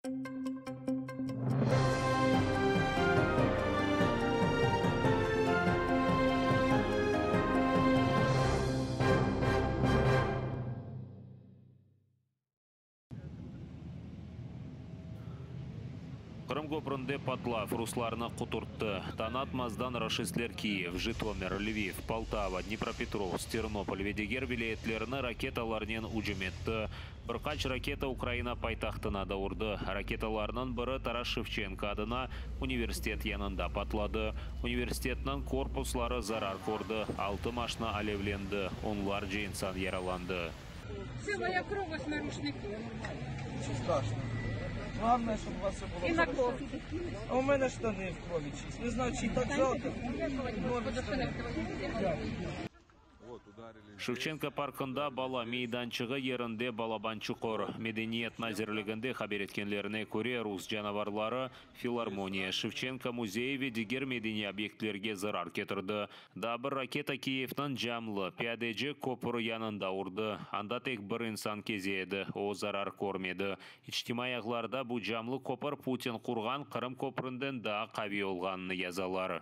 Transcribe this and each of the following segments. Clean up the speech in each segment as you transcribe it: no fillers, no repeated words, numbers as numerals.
Қырым көпірінде Патлав русларына құтыртты. Танатмаздан рашистлер Киев, Житомир, Львив, Полтава, Днепропетровск, Тернополь, Ведегер вилаетлеріні ракеталарнен ұжым етті. Бірқач ракета Украина пайтақтына да ұрды. Ракеталарының бірі Тарас Шевченко адына университет янында патлады. Университетінің корпуслары зарар көрді. 6 машина алевленді. Онлар жейінсан яраланды. Целая круга с нарушником. Ничего страшного. Главное, чтобы у вас все было И на хорошо. кровь. А у меня штаны в крови чист. Не знаю, чи так жалко. Шевченко паркында бала мейданчығы ерінде балабанчықор. Медениет назерлігінде хабар еткенлеріне көре рус жанаварлары филармония Шевченко музейі Ведегер медени объектлерге зарар кетірді. Дабыр ракета Киевтің жамлы пядеже көпірі янында ұрды. Анда тек бір инсан кезеді, о зарар көрмеді. Ичтимаяғларда бұл жамлы көпір Путин құрған Қырым көпірінден да қави олғанны язалары.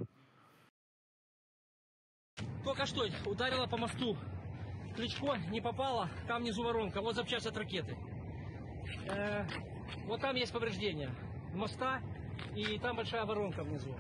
Только что ударила по мосту. Кличко не попало, там внизу воронка. Вот запчасть от ракеты. Вот там есть повреждения моста, и там большая воронка внизу.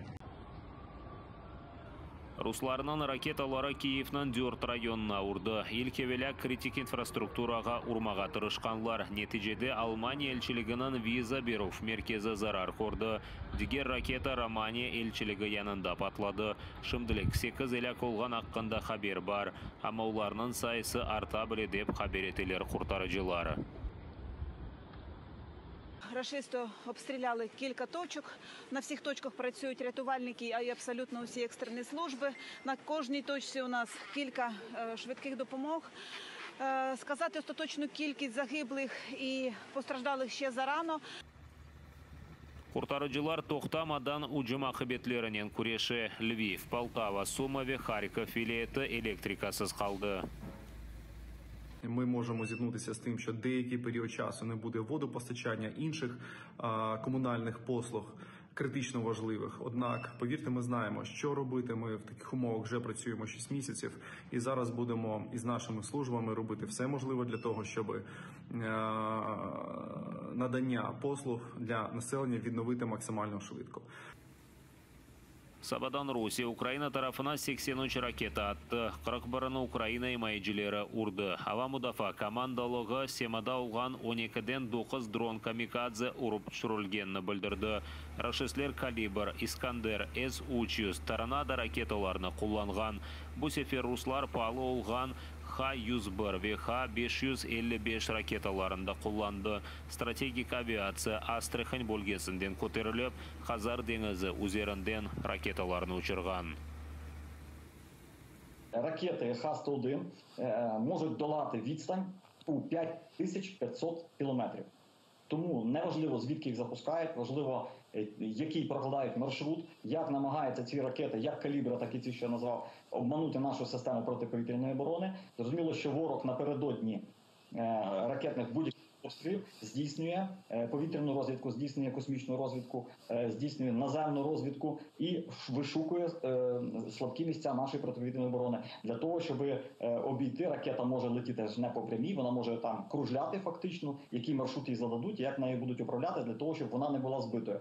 Русларынан ракеталары Киевнан 4 районына урды. Илкевеля критик инфраструктураға урмаға тырышқанлар. Нетижеде Алмания елчілігінің виза беру меркезі зарар көрді. Дигер ракета Романия елчілігі янында патлады. Шымділік 8 елек олған аққында хабер бар. Ама оларының сайысы арта біле деп хабер етелер құртарыжылары. Рашисти обстріляли кілька точок. На всіх точках працюють рятувальники і абсолютно усі екстрені служби. На кожній точці у нас кілька швидких допомог. Сказати остаточну кількість загиблих і постраждалих ще зарано. Құртарыжылар тоқтамадан ұжым ақыбетлерінен күреші Львив, Полтава, Сумове, Харьков вилаеті электрикасыз қалды. Ми можемо зіткнутися з тим, що деякий період часу не буде водопостачання, інших комунальних послуг критично важливих. Однак, повірте, ми знаємо, що робити. Ми в таких умовах вже працюємо 6 місяців і зараз будемо із нашими службами робити все можливе для того, щоб надання послуг для населення відновити максимально швидко. Сабадан Русия Украина тарапына 83 ракета атты. 41-ны Украина емайжилері урды. Ава Мудафа командалығы семада олған 12-ден 9 дрон камикадзе ұрып түшірілгенні білдірді. Рашислер Калибр, Искандер, С-300 таранада ракеталарны құлланған. Бұл сефер руслар палы олған Х-101 ve Х-555 ракеталарында құлланды. Стратегик авиация Астрахань бөлгесінден көтеріліп, Хазар деңізі üzerinden ракеталарын ұшырған. Ракети Х-101 можуть долати відстань у 5500 кілометрів. Тому неважливо, звідки їх запускають, важливо, який прокладають маршрут, як намагаються ці ракети, як Калібра, так і ці, що я назвав, обманути нашу систему протиповітряної оборони. Зрозуміло, що ворог напередодні ракетних будь-яких обстрілів здійснює повітряну розвідку, здійснює космічну розвідку, здійснює наземну розвідку і вишукує слабкі місця нашої протиповітряної оборони. Для того, щоб обійти, ракета може летіти ж не по прямій, вона може там кружляти фактично, який маршрут їй зададуть, як нею будуть управляти, для того, щоб вона не була збитою.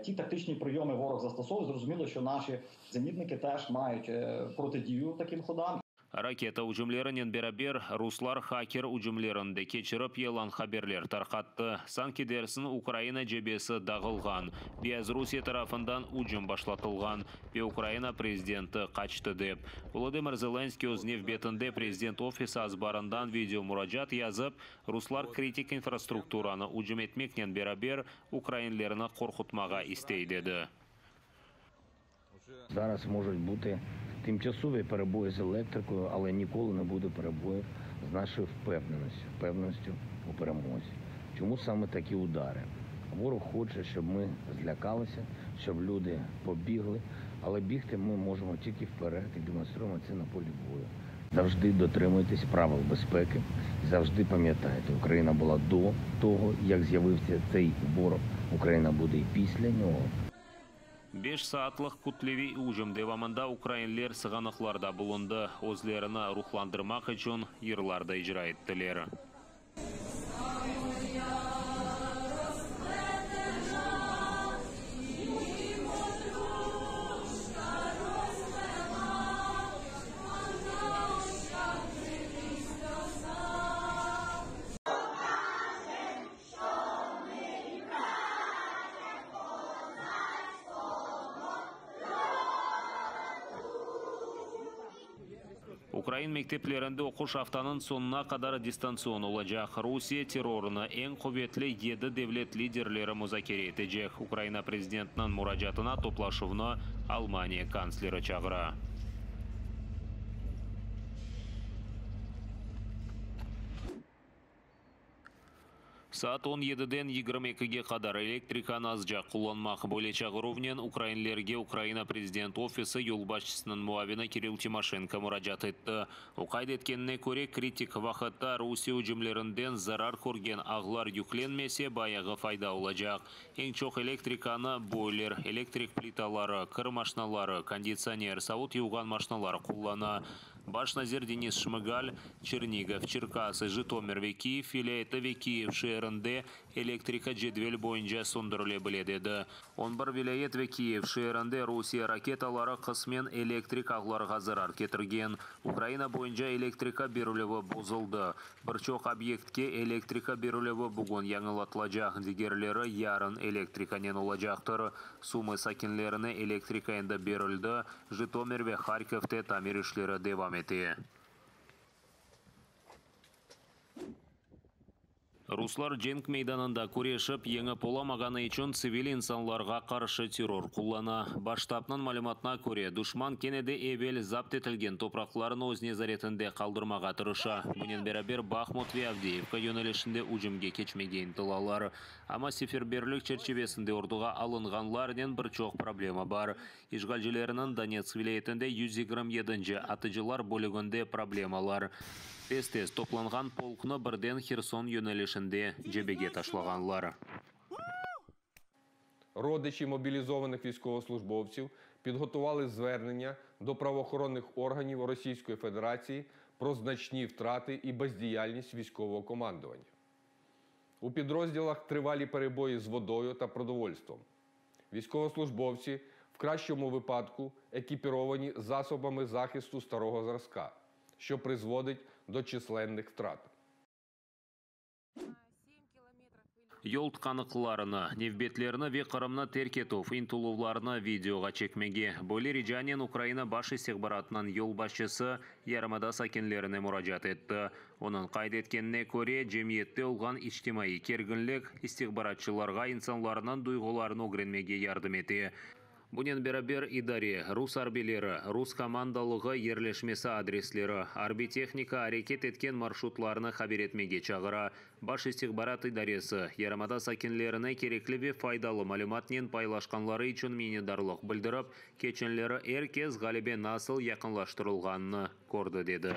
Ті тактичні прийоми ворог застосовує, зрозуміло, що наші зенітники теж мають протидію таким ходам. Ракета ұжымлерінен берабер руслар хакер ұжымлерінде кечіріп елан хаберлер тарқатты. Санкедерсін Украина жебесі дағылған. Без Русия тарафындан ұжым башлатылған. Бе Украина президенті қачты деп. Володимир Зеленский өзіне бетінде президент офисы азбарындан видео мұражат язып, руслар критик инфраструктураны ұжым етмекнен берабер украинлеріні қорқытмаға істейдеді. Зараз можуть бути тимчасові перебої з електрикою, але ніколи не буде перебоїв з нашою впевненістю у перемозі. Чому саме такі удари? Ворог хоче, щоб ми злякалися, щоб люди побігли, але бігти ми можемо тільки вперед і демонструємо це на полі бою. Завжди дотримуйтесь правил безпеки. Завжди пам'ятайте, Україна була до того, як з'явився цей ворог. Україна буде і після нього. 5 saatlıq kutlevi ucum devamında Ukraynalılar sığanaqlarda bulundu. Özlerini ruhlandırmak için yırlarda icra ettiler. Ukrayna mekteplerinde okuş haftanın sonuna kadar distansiyon olacak. Rusya terörünü en kuvvetli 7 devlet liderleri müzakere edecek. Ukrayna prezidentinin müracaatına toplaşıvını Almanya kansleri çağıra. Saat 17'den 22'ye kadar elektrikаны azca kullanmak bo'lajak ровнен Ukraynalarga Ukrayna prezident ofisi yol başçısının muavini Kirill Timoshenko müracaat etdi. O qayd etkenine göre kritik vaqtda Rusiya hücumlarinden zarar ko'rgan ağlar yüklenmese bayağı fayda olacak. Eng çok elektrikаны boiler, elektrik plitalari, kir mashinalari, konditsioner, savut yuvgan mashinalari kullana. Baş nazir Denis Shmygal, Chernigov, Черкасы, Житомир ve Kiev vilayeti ve Kiev şehrinde elektrika cedvel boyunca söndürülebiledi. 11 vilayet ve Kiev şehrinde Rusya raketaları kısmen elektrik ağlarına zarar getirgen. Ukrayna boyunca elektrika beriligi bozuldu. Birçok obyektke elektrika beriligi bugun yanılatılacak. Diğerleri yarın elektrikanen olacaktır. Sumy sakinlerine elektrika endi berildi. Житомир ve Kharkiv'te tamir işleri devam etti. Ruslar cenk meydanında күрешіп, yеңіп olamagаны için sivil insanlarga karşı terror kullana. Baştapның malumatına göre, düşman kenede evvel zapt etilgen toprakların öz nezaretinde kaldırmaga tırışa. Bunun beraber Bakhmut ve Avdiivka yönelişinde ucumge keçmegen tılalar. Ama seferberlik çerçevesinde orduga alınganlarının birçok problema var. İşgalcilerinin Donetsk vilayetinde 127. atıcılar bölümünde problemalar. Tez-tez toplangan polkны birden Херсон yönelişinde cebege taşlaganlar. Родичі мобілізованих військовослужбовців підготували звернення до правоохоронних органів Російської Федерації про значні втрати і бездіяльність військового командування. У підрозділах тривалі перебої з водою та продовольством. Військовослужбовці в кращому випадку екіпіровані засобами захисту старого зразка, що призводить до численних втрат. Yol tkaniklarini, nevbetlerini ve Kırım'na terk etuf intuluvlarını videoga çekmege. Böyle ricanen Ukrayna baş istihbaratının yol başçısı Yarımada sakinlerine müracaat etti. Onun kaydetkenine göre cemiyette olgan içtimai kerginlik istihbaratçılarga insanlarının duygularını öğrenmege yardım etti. Bunun beraber idare, Rus arbileri, Rus komandalığı yerleşmesi adresleri, arbi texnika hareket etken marşrutlarını haber etmege çağıra. Baş istihbarat idaresi, Yarımada sakinlerine gerekli ve faydalı malumatnen paylaşkanları için minnetdarlık bildirip, keçenleri herkes galibe nasıl yakınlaştırılganını gördü dedi.